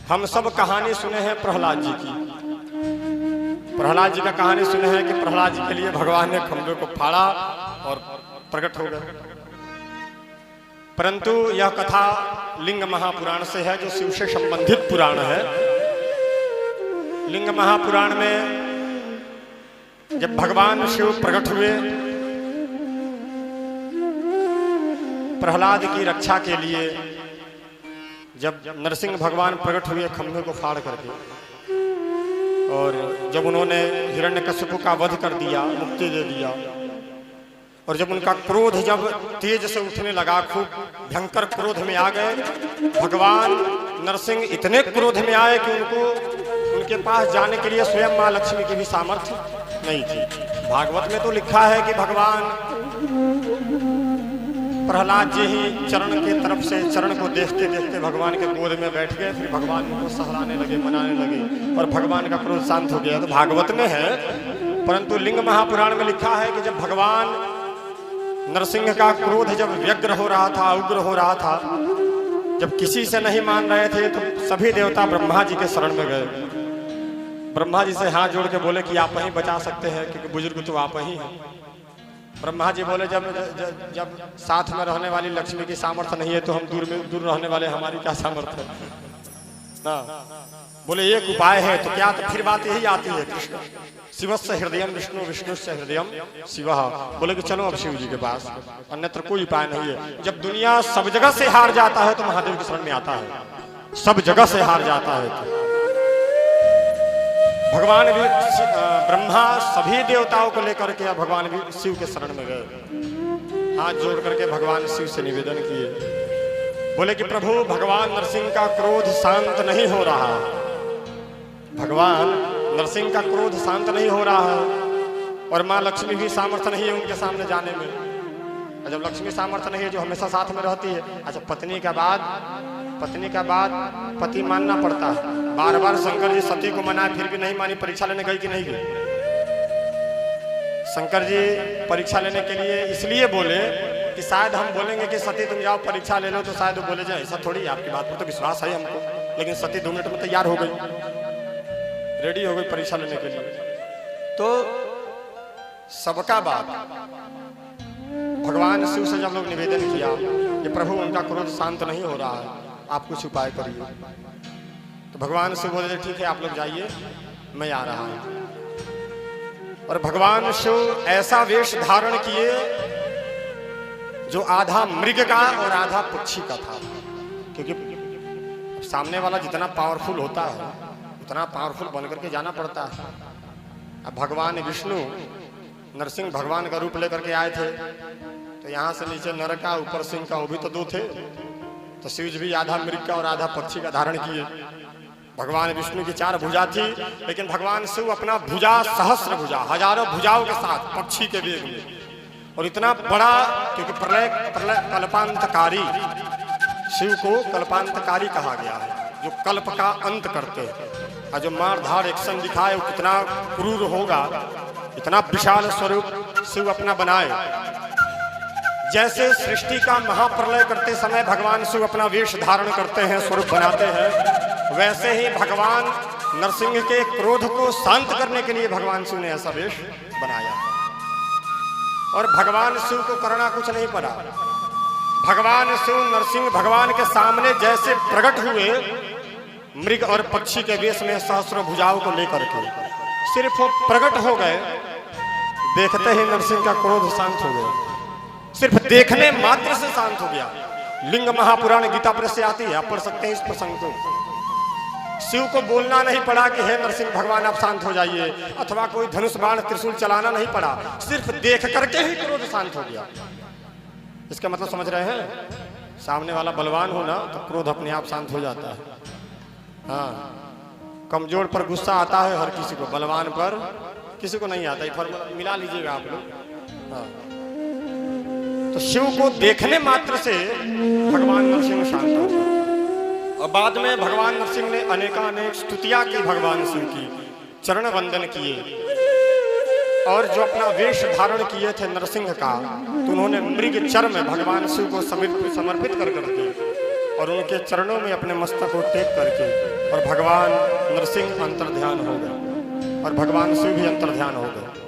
हम सब कहानी सुने हैं प्रहलाद जी की। प्रहलाद जी का कहानी सुने हैं कि प्रहलाद जी के लिए भगवान ने खंभे को फाड़ा और प्रकट हो गए। परंतु यह कथा लिंग महापुराण से है, जो शिव से संबंधित पुराण है। लिंग महापुराण में जब भगवान शिव प्रकट हुए प्रहलाद की रक्षा के लिए, जब नरसिंह भगवान प्रकट हुए खंभे को फाड़ करके, और जब उन्होंने हिरण्यकश्यप का वध कर दिया, मुक्ति दे दिया, और जब उनका क्रोध जब तेज से उठने लगा, खूब भयंकर क्रोध में आ गए, भगवान नरसिंह इतने क्रोध में आए कि उनके पास जाने के लिए स्वयं मां लक्ष्मी की भी सामर्थ्य नहीं थी। भागवत में तो लिखा है कि भगवान प्रहलाद जी ही चरण के तरफ से चरण को देखते देखते भगवान के गोद में बैठ गए, फिर भगवान को सहलाने लगे, मनाने लगे, और भगवान का क्रोध शांत हो गया। तो भागवत में है, परंतु लिंग महापुराण में लिखा है कि जब भगवान नरसिंह का क्रोध जब व्यग्र हो रहा था, उग्र हो रहा था, जब किसी से नहीं मान रहे थे, तो सभी देवता ब्रह्मा जी के शरण में गए। ब्रह्मा जी से हाथ जोड़ के बोले कि आप ही बचा सकते हैं, क्योंकि बुजुर्ग तो आप ही हैं। ब्रह्मा जी बोले जब साथ में रहने वाली लक्ष्मी की सामर्थ्य नहीं है, तो हम दूर रहने वाले हमारी क्या सामर्थ्य है ना। बोले एक उपाय है, तो क्या? तो फिर बात यही आती है, कृष्ण शिवस्य हृदयम विष्णु, विष्णुस्य हृदयम शिव। बोले कि चलो अब शिव जी के पास, अन्यत्र कोई उपाय नहीं है। जब दुनिया सब जगह से हार जाता है तो महादेव के शरण में आता है, सब जगह से हार जाता है तो भगवान भी ब्रह्मा सभी देवताओं को लेकर के भगवान भी शिव के शरण में गए। हाथ जोड़ करके भगवान शिव से निवेदन किए, बोले कि प्रभु भगवान नरसिंह का क्रोध शांत नहीं हो रहा, भगवान नरसिंह का क्रोध शांत नहीं हो रहा है, और माँ लक्ष्मी भी सामर्थ्य नहीं है उनके सामने जाने में। और जब लक्ष्मी सामर्थ्य नहीं है, जो हमेशा साथ में रहती है, अच्छा पत्नी का बाद पति मानना पड़ता है। बार बार शंकर जी सती को मनाए, फिर भी नहीं मानी। परीक्षा लेने गई कि नहीं गई? शंकर जी परीक्षा लेने के लिए इसलिए बोले कि शायद हम बोलेंगे कि सती तुम जाओ परीक्षा ले लो, तो शायद वो बोले जाए ऐसा थोड़ी, आपकी बात पर तो विश्वास है हमको। लेकिन सती 2 मिनट में तैयार हो गई, रेडी हो गई परीक्षा लेने के लिए। तो सबका बात भगवान शिव से जब लोग निवेदन किया कि प्रभु उनका क्रोध शांत नहीं हो रहा है, आप कुछ उपाय करिए, तो भगवान शिव बोले ठीक है, आप लोग जाइए, मैं आ रहा हूं। और भगवान शिव ऐसा वेश धारण किए जो आधा मृग का और आधा पक्षी का था, क्योंकि सामने वाला जितना पावरफुल होता है उतना पावरफुल बनकर के जाना पड़ता है। अब भगवान विष्णु नरसिंह भगवान का रूप लेकर के आए थे, तो यहाँ से नीचे नर का, ऊपर सिंह का, वो भी तो 2 थे। तो शिव जी भी आधा मृग का और आधा पक्षी का धारण किए। भगवान विष्णु की 4 भुजा थी, लेकिन भगवान शिव अपना भुजा सहस्र भुजा, हजारों भुजाओं के साथ पक्षी के वेग में, और इतना बड़ा, क्योंकि प्रलय कल्पांतकारी, शिव को कल्पांतकारी कहा गया है, जो कल्प का अंत करते हैं। और जो मारधार एक्शन दिखाए वो कितना क्रूर होगा, इतना विशाल स्वरूप शिव अपना बनाए। जैसे सृष्टि का महाप्रलय करते समय भगवान शिव अपना वेश धारण करते हैं, स्वरूप बनाते हैं, वैसे ही भगवान नरसिंह के क्रोध को शांत करने के लिए भगवान शिव ने ऐसा वेश बनाया। और भगवान शिव को करना कुछ नहीं पड़ा। भगवान शिव नरसिंह भगवान के सामने जैसे प्रकट हुए, मृग और पक्षी के वेश में सहस्रों भुजाओं को लेकर के, सिर्फ वो प्रकट हो गए, देखते ही नरसिंह का क्रोध शांत हो गया। सिर्फ देखने मात्र से शांत हो गया। लिंग महापुराण गीता प्रेस से आती है, आप पढ़ सकते हैं इस प्रसंग को। शिव को बोलना नहीं पड़ा कि हे नरसिंह भगवान आप शांत हो जाइए, अथवा कोई धनुष बाण त्रिशूल चलाना नहीं पड़ा, सिर्फ देख करके ही क्रोध शांत हो गया। इसका मतलब समझ रहे हैं? सामने वाला बलवान हो ना, तो क्रोध अपने आप शांत हो जाता है। हाँ, कमजोर पर गुस्सा आता है हर किसी को, बलवान पर किसी को नहीं आता। ये फॉर्मूला मिला लीजिएगा आप लोग। हाँ, तो शिव को देखने मात्र से भगवान नरसिंह शांत हो गए। और बाद में भगवान नरसिंह ने अनेकानेक स्तुतियां की, भगवान शिव की चरण वंदन किए, और जो अपना वेश धारण किए थे नरसिंह का, तो उन्होंने मृग चर्म भगवान शिव को समर्पित कर करके और उनके चरणों में अपने मस्तक को टेक करके और भगवान नरसिंह अंतर्ध्यान हो गए और भगवान शिव भी अंतर्ध्यान हो गए।